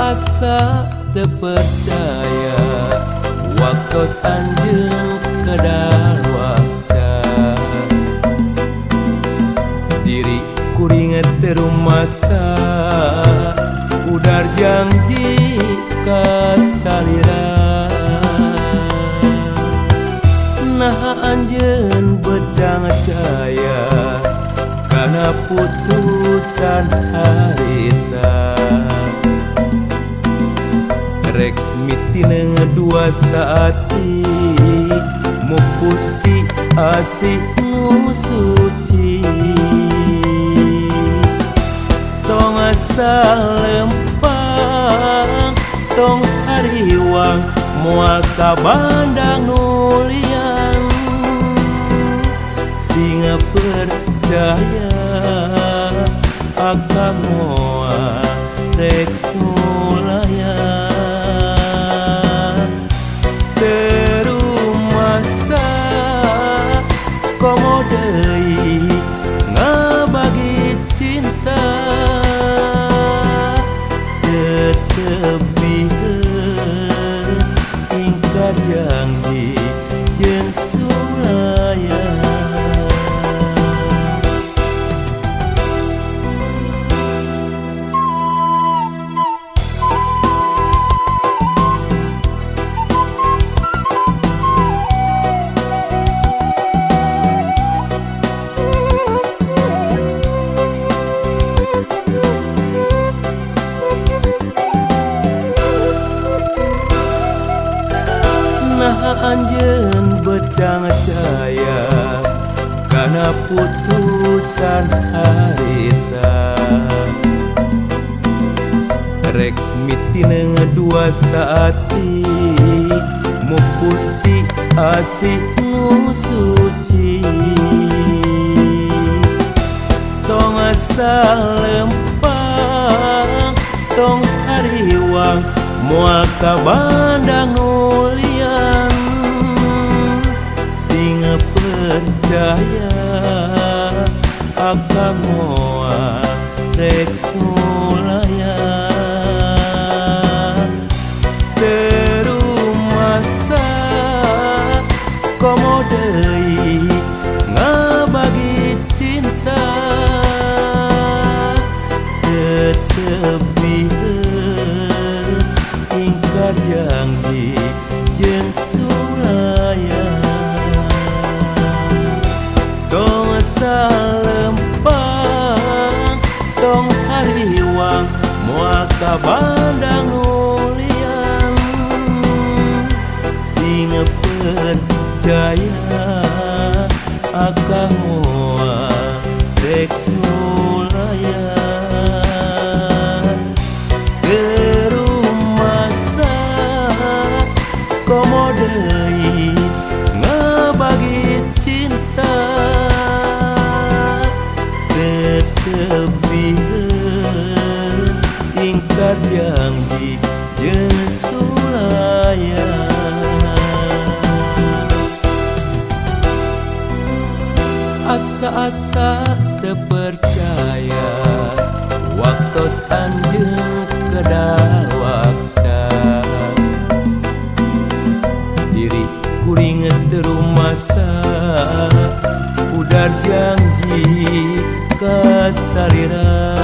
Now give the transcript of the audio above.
asa-asa terpercaya waktu anjeun kedal wakca diri kuringet terumasa udar janji kasalira nah anjeun bejang caya karena putusan harita rek mitina dua saati mupusti asih nu suci tong asa lempang tong hariwang moal ka bandang nulian singa percaya akang moal rek sulaya terumasa komo deui ngabagi cinta tetebieun ingkar janji jeung sulaya anjeun bejang caya karena putusan harita rek mitina dua saati mupusti asih nu suci tong asa lempang tong hariwang moal ka bandang nulian singa percaya akang moal rek sulaya terumasa komo deui ngabagi cinta tetebieun ingkar janji jeung sulaya tong asa lempang tong hariwang moal ka bandang nulian singa percaya akang moal rek sulaya terumasa komo deui ngabagi cinta tetebieun ingkar janji jeung sulaya asa-asa terpercaya waktu anjeun kedal wakca diri kuringet terumasa udar janji kasalira